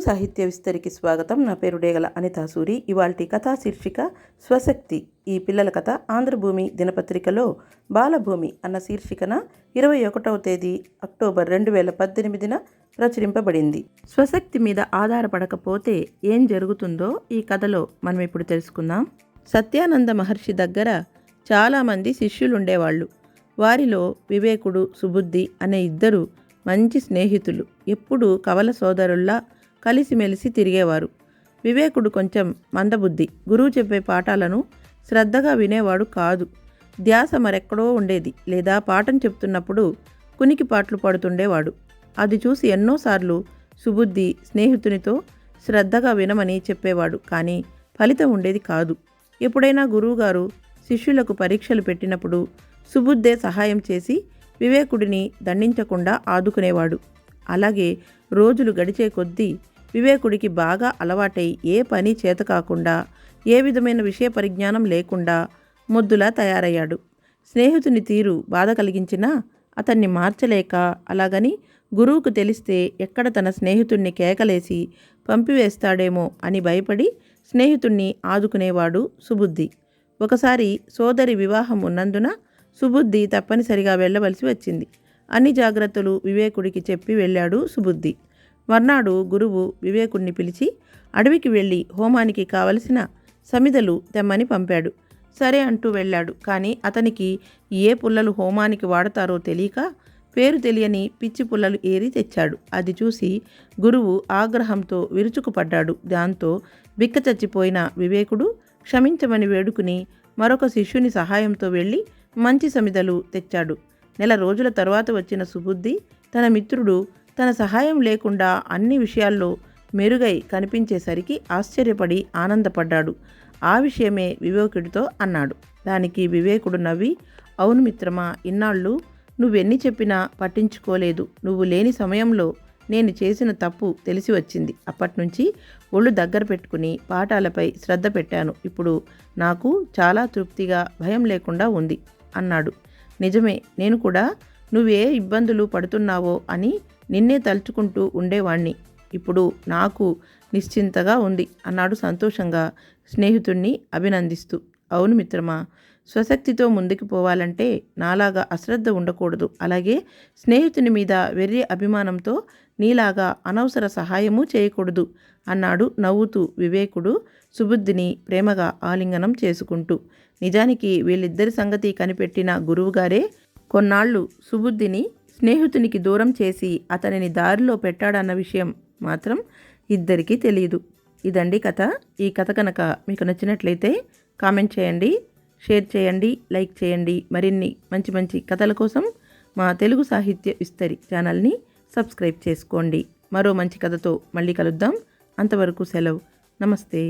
సాహిత్య విస్తరికి స్వాగతం. నా పేరు డేగల అనితాసూరి. ఇవాల్టి కథా శీర్షిక స్వశక్తి. ఈ పిల్లల కథ ఆంధ్రభూమి దినపత్రికలో బాలభూమి అన్న శీర్షికన 21వ తేదీ అక్టోబర్ 2018న ప్రచురింపబడింది. స్వశక్తి మీద ఆధారపడకపోతే ఏం జరుగుతుందో ఈ కథలో మనం ఇప్పుడు తెలుసుకుందాం. సత్యానంద మహర్షి దగ్గర చాలామంది శిష్యులుండేవాళ్ళు. వారిలో వివేకుడు, సుబుద్ధి అనే ఇద్దరు మంచి స్నేహితులు. ఎప్పుడూ కవల సోదరుల్లా కలిసిమెలిసి తిరిగేవారు. వివేకుడు కొంచెం మందబుద్ధి. గురువు చెప్పే పాఠాలను శ్రద్ధగా వినేవాడు కాదు. ధ్యాస మరెక్కడో ఉండేది, లేదా పాఠం చెప్తున్నప్పుడు కునికిపాట్లు పడుతుండేవాడు. అది చూసి ఎన్నోసార్లు సుబుద్ధి స్నేహితునితో శ్రద్ధగా వినమని చెప్పేవాడు, కానీ ఫలితం ఉండేది కాదు. ఎప్పుడైనా గురువుగారు శిష్యులకు పరీక్షలు పెట్టినప్పుడు సుబుద్ధే సహాయం చేసి వివేకుడిని దండించకుండా ఆదుకునేవాడు. అలాగే రోజులు గడిచే కొద్దీ వివేకుడికి బాగా అలవాటై ఏ పని చేత కాకుండా, ఏ విధమైన విషయ పరిజ్ఞానం లేకుండా మొద్దులా తయారయ్యాడు. స్నేహితుని తీరు బాధ కలిగించినా అతన్ని మార్చలేక, అలాగని గురువుకు తెలిస్తే ఎక్కడ తన స్నేహితుణ్ణి కేకలేసి పంపివేస్తాడేమో అని భయపడి స్నేహితుణ్ణి ఆదుకునేవాడు సుబుద్ధి. ఒకసారి సోదరి వివాహం ఉన్నందున సుబుద్ధి తప్పనిసరిగా వెళ్ళవలసి వచ్చింది. అన్ని జాగ్రత్తలు వివేకుడికి చెప్పి వెళ్ళాడు సుబుద్ధి. మర్నాడు గురువు వివేకుడిని పిలిచి అడవికి వెళ్ళి హోమానికి కావలసిన సమిధలు తెమ్మని పంపాడు. సరే అంటూ వెళ్ళాడు. కానీ అతనికి ఏ పుల్లలు హోమానికి వాడతారో తెలియక పేరు తెలియని పిచ్చి పుల్లలు ఏరి తెచ్చాడు. అది చూసి గురువు ఆగ్రహంతో విరుచుకుపడ్డాడు. దాంతో బిక్కచచ్చిపోయిన వివేకుడు క్షమించమని వేడుకుని మరొక శిష్యుని సహాయంతో వెళ్ళి మంచి సమిధలు తెచ్చాడు. నెల రోజుల తరువాత వచ్చిన సుబుద్ధి తన మిత్రుడు తన సహాయం లేకుండా అన్ని విషయాల్లో మెరుగై కనిపించేసరికి ఆశ్చర్యపడి ఆనందపడ్డాడు. ఆ విషయమే వివేకుడితో అన్నాడు. దానికి వివేకుడు నవ్వి, అవును మిత్రమా, ఇన్నాళ్ళు నువ్వెన్ని చెప్పినా పట్టించుకోలేదు. నువ్వు లేని సమయంలో నేను చేసిన తప్పు తెలిసి వచ్చింది. అప్పటినుంచి ఒళ్ళు దగ్గర పెట్టుకుని పాఠాలపై శ్రద్ధ పెట్టాను. ఇప్పుడు నాకు చాలా తృప్తిగా, భయం లేకుండా ఉంది అన్నాడు. నిజమే, నేను కూడా నువ్వే ఇబ్బందులు పడుతున్నావో అని నిన్నే తలుచుకుంటూ ఉండేవాణ్ణి. ఇప్పుడు నాకు నిశ్చింతగా ఉంది అన్నాడు సంతోషంగా స్నేహితుణ్ణి అభినందిస్తూ. అవును మిత్రమా, స్వశక్తితో ముందుకు పోవాలంటే నాలాగా అశ్రద్ధ ఉండకూడదు. అలాగే స్నేహితుని మీద వెర్రి అభిమానంతో నీలాగా అనవసర సహాయము చేయకూడదు అన్నాడు నవ్వుతూ వివేకుడు సుబుద్ధిని ప్రేమగా ఆలింగనం చేసుకుంటూ. నిజానికి వీళ్ళిద్దరి సంగతి కనిపెట్టిన గురువుగారే కొన్నాళ్ళు సుబుద్ధిని స్నేహితునికి దూరం చేసి అతనిని దారిలో పెట్టాడన్న విషయం మాత్రం ఇద్దరికీ తెలియదు. ఇదండి కథ. ఈ కథ కనుక మీకు నచ్చినట్లయితే కామెంట్ చేయండి, షేర్ చేయండి, లైక్ చేయండి. మరిన్ని మంచి మంచి కథల కోసం మా తెలుగు సాహిత్య విస్తరి ఛానల్ని సబ్స్క్రైబ్ చేసుకోండి. మరో మంచి కథతో మళ్ళీ కలుద్దాం. అంతవరకు సెలవు. నమస్తే.